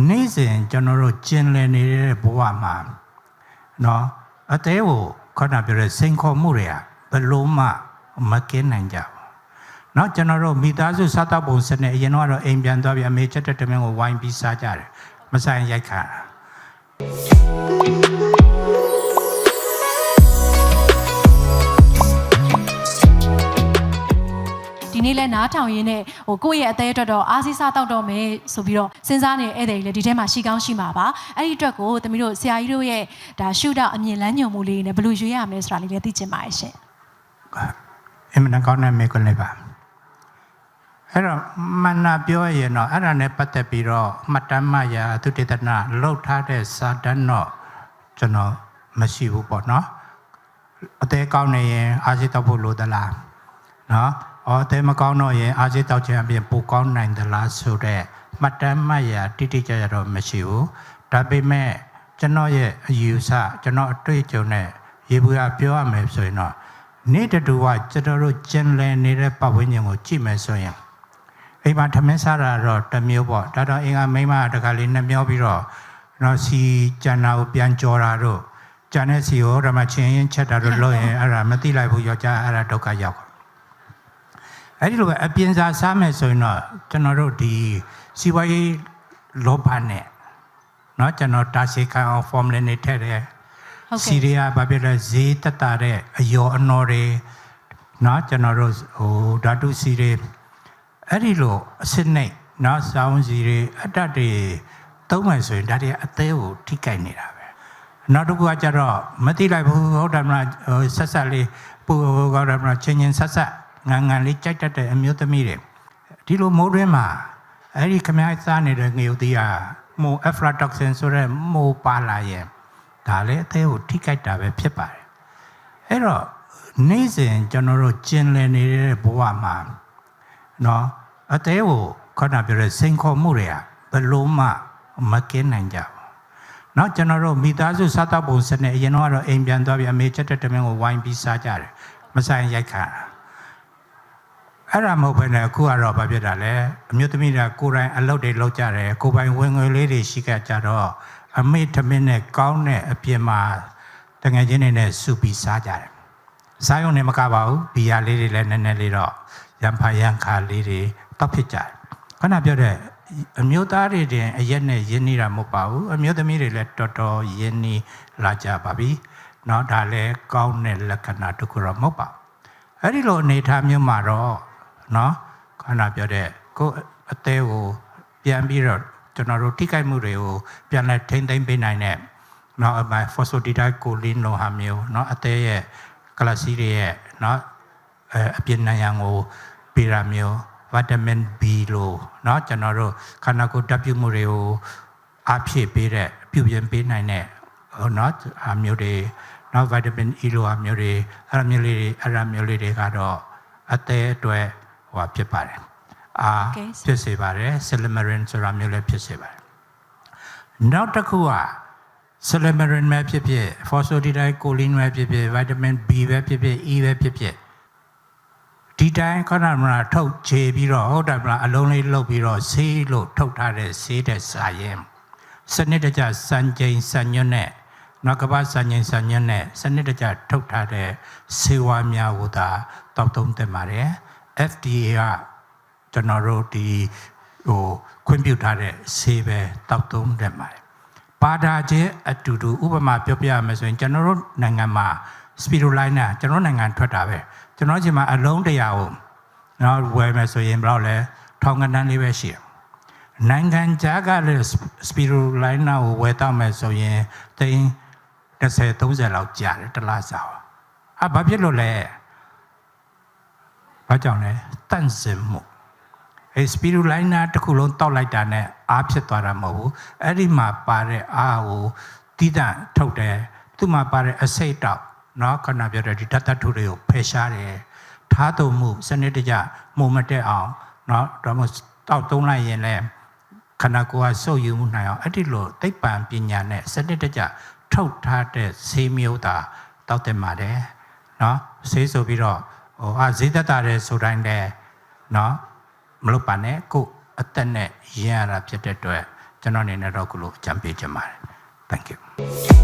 နေ့စဉ်ကျွန်တော်တို့ကျင်လည်နေတဲ့ဘဝမှာနော်အသေးကိုခေါင်းပြောတဲ့စိန်ခေါ်မှုတွေကဘယ်လို့မှမကင်းနိုင်ကြဘူး။နော်ကျွန်တော်တို့မိသားစုစားတောက်ပုံစနစ်အရင်တော့အိမ်ပြန်သွားပြီးအမေချက်တဲ့တမင်ကိုဝိုင်းပြီးစားကြတယ်။မဆိုင်ရိုက်ခါဒီနေ့လဲနားထောင်ရင်းနဲ့ကိုယ့်ရဲ့အသေးအတွက်တော့အားစီးစားတောက်တော့မယ်ဆိုပြီးတော့စဉ်းစားနေဧည့်သည်တွေလည်းဒီထဲမှာရှိကောင်းရှိမှာပါအဲ့ဒီအတွက်ကိုသမီးတို့ဆရာကြီးတို့ရဲ့ဒါရှုထောင့်အမြင်လမ်းညွှန်မှုလေးနဲ့ဘယ်လိုရွေးရမလဲဆိုတာလေးလည်းသိချင်ပါတယ်ရှင်အမှန်ကောင်းတဲ့မိကွန်းလေးပါအဲ့တော့မနာပြောရင်တော့အဲ့ဒါနဲ့ပတ်သက်ပြီးတော့မှတ်တမ်းမှရာသူတေသနာလှုပ်ထားတဲ့စာတမ်းတော့ကျွန်တော်မရှိဘူးပေါ့နော်အသေးကောင်းနေရင်အားစီးတောက်ဖို့လိုသလားနော်အသေးမကောင်းတော့ရင်အားစီးတောက်ခြင်းအပြင်ပိုကောင်းနိုင်သလားဆိုတော့မှတ်တမ်းမှရာတိတိကျကျတော့မရှိဘူးဒါပေမဲ့ကျွန်တော်ရဲ့အယူဆကျွန်တော်အတွေ့အကြုံနဲ့ရေဘူးရပြောရမယ်ဆိုရင်တော့နေ့တူကကျွန်တော်တို့ကျင်လည်နေတဲ့ပတ်ဝန်းကျင်ကိုကြည့်မယ်ဆိုရင်အိမ်မှာထမင်းစားတာတော့တစ်မျိုးပေါ့ဒါတော့အင်္ဂါမိမတခါလေးနှမျောပြီးတော့နော်စီကျန်တာကိုပြန်ကြော်တာတို့ကျန်တဲ့စီကိုဓမ္မချင်းရင်ချက်တာတို့လို့ရင်အဲ့ဒါမသိလိုက်ဘူးယောက်ျားအဲ့ဒါဒုက္ခရောက်အဲ့ဒီလိုပဲအပြင်စားစားမယ်ဆိုရင်တော့ကျွန်တော်တို့ဒီစီဝါရေးလောဘနဲ့နော်ကျွန်တော်တာရှိခံအောင် formula နဲ့ထည့်တယ်စီရီယာဘာဖြစ်လဲဈေးတက်တာတဲ့အယောအနော်တွေနော်ကျွန်တော်တို့ဟိုဓာတုစီတွေအဲ့ဒီလိုအစစ်နှိပ်နော်စောင်းစီတွေအတတ်တွေသုံးမယ်ဆိုရင်ဒါတွေအသေးကိုထိကြိုက်နေတာပဲနောက်တစ်ခုကကျတော့မသိလိုက်ဘူးဟုတ်တယ်မလားဆက်ဆက်လေးပူကောတယ်မလားချင်းချင်းဆက်ဆက်ငန်လေးကြိုက်တတ်တဲ့အမျိုးသမီးတွေဒီလိုမိုးတွင်းမှာအဲ့ဒီခမည်းစားနေတဲ့ငရုတ်သီးဟာမိုအဖလာတော့ဆင်ဆိုတဲ့မိုပါလာရဲ့ဒါလည်းအသေးကိုထိကြိုက်တာပဲဖြစ်ပါတယ်အဲ့တော့နေ့စဉ်ကျွန်တော်တို့ကျင်လည်နေတဲ့ဘဝမှာနော်အသေးကိုခေါင်းပြောတဲ့စိန်ခေါ်မှုတွေကဘယ်လို့မှမကင်းနိုင်ကြဘူး။နော်ကျွန်တော်တို့မိသားစုစားတောက်ပုံစနစ်အရင်တော့အိမ်ပြန်သွားပြီးအမေချက်တဲ့တမင်ကိုဝိုင်းပြီးစားကြတယ်။မဆိုင်ရိုက်ခါအဲ့ဒါမဟုတ်ဘဲနဲ့အခုကတော့ဘာဖြစ်တာလဲအမျိုးသမီးတွေကကိုယ်တိုင်အလုပ်တွေလုပ်ကြတယ်ကိုယ်ပိုင်ဝင်ငွေလေးတွေရှိကြတော့အမေထမင်းနဲ့ကောင်းတဲ့အပြင်မှာတငယ်ချင်းတွေနဲ့စုပြီးစားကြတယ်။စားရုံနဲ့မကပါဘူးဘီယာလေးတွေလည်းနည်းနည်းလေးတော့ရံဖာရံခါလေးတွေတောက်ဖြစ်ကြတယ်ခဏပြောတဲ့အမျိုးသားတွေတင်အရက်နဲ့ရင်းနေတာမဟုတ်ပါဘူးအမျိုးသမီးတွေလည်းတော်တော်ရင်းနေလာကြပါပြီเนาะဒါလည်းကောင်းတဲ့လက္ခဏာတစ်ခုတော့မဟုတ်ပါအဲ့ဒီလိုအနေထားမျိုးမှာတော့เนาะခဏပြောတဲ့ကိုအသေးကိုပြန်ပြီးတော့ကျွန်တော်တို့ထိခိုက်မှုတွေကိုပြန်လဲထိမ့်သိမ့်ပေးနိုင်တဲ့เนาะphosphatidylcholine လိုဟာမျိုးเนาะအသေးရဲ့ကလစီတွေရဲ့เนาะအပြင်းနံရံကိုပေးရမျိုးဗီတာမင် B လို့เนาะကျွန်တော်တို့ခန္ဓာကိုယ်ဓာတ်ပြုမှုတွေကိုအားဖြည့်ပေးတဲ့ပြုပြင်ပေးနိုင်တဲ့เนาะအမျိုးတွေเนาะဗီတာမင် E လို့အမျိုးတွေအဲ့မျိုးလေးတွေကတော့အသေးအတွက်ဟိုဖြစ်ပါတယ်ဖြစ်စေပါတယ် Silymarin ဆိုတာမျိုးလည်းဖြစ်စေပါတယ်နောက်တစ်ခုက Silymarin ပဲဖြစ်ဖြစ် phosphatidylcholine ပဲဖြစ်ဖြစ် ဗီတာမင် B ပဲဖြစ်ဖြစ် E ပဲဖြစ်ဖြစ်ဒီတိုင်းခဏမလားထုတ်ချေပြီးတော့ဟုတ်တယ်မလားအလုံးလေးလုတ်ပြီးတော့ဆေးလို့ထုတ်ထားတဲ့ဆေးတဲ့စာရင်စနစ်တကျစံချိန်စံညွတ်နဲ့နောက်ကဘာစံချိန်စံညွတ်နဲ့စနစ်တကျထုတ်ထားတဲ့ဆေးဝါးများကိုသာတောက်သုံးသင့်ပါတယ် FDA ကကျွန်တော်တို့ဒီဟိုခွင့်ပြုထားတဲ့ဆေးပဲတောက်သုံးသင့်ပါတယ်ပါတာချင်းအတူတူဥပမာပြောပြရမယ်ဆိုရင်ကျွန်တော်တို့နိုင်ငံမှာ Spirulina ကျွန်တော်နိုင်ငံထွက်တာပဲကျွန်တော်ဒီမှာအလုံး100ကိုနော်ဝယ်မယ်ဆိုရင်ဘယ်တော့လဲထောင်ကနန်းလေးပဲရှိတယ်နိုင်ငံခြားကလည်း Spirulina ကိုဝယ်တော့မယ်ဆိုရင်သိန်း30-30လောက်ကျတယ်တစ်လားစာဘာဖြစ်လို့လဲဘာကြောင့်လဲတန့်စင်မှုSpirulina တစ်ခုလုံးတောက်လိုက်တာနဲ့အားဖြစ်သွားတာမဟုတ်ဘူးအဲ့ဒီမှာပါတဲ့အားကိုတိတန့်ထုတ်တယ်သူ့မှာပါတဲ့အဆိပ်တောက်နော်ခဏပြောတဲ့ဒီဓာတ်ထုတွေကိုဖယ်ရှားတယ်ထားသုံးမှုစနစ်တကျမှုမတက်အောင်နော်ဒါမှတောက်သုံးလိုက်ရင်လည်းခန္ဓာကိုယ်ကစုပ်ယူမှုနိုင်အောင်အဲ့ဒီလိုသိပ္ပံပညာနဲ့စနစ်တကျထုတ်ထားတဲ့ဆေးမျိုးသာတောက်တင်ပါတယ်နော်ဆေးဆိုပြီးတော့ဟိုဈေးသက်တာတဲ့ဆိုတိုင်းလည်းနော်မလုပ်ပါနဲ့ကိုအသက်နဲ့ရင်းရတာဖြစ်တဲ့အတွက်ကျ ကျွန်တော်အနေနဲ့တော့ခုလိုအကြံပေးချင်ပါတယ် thank you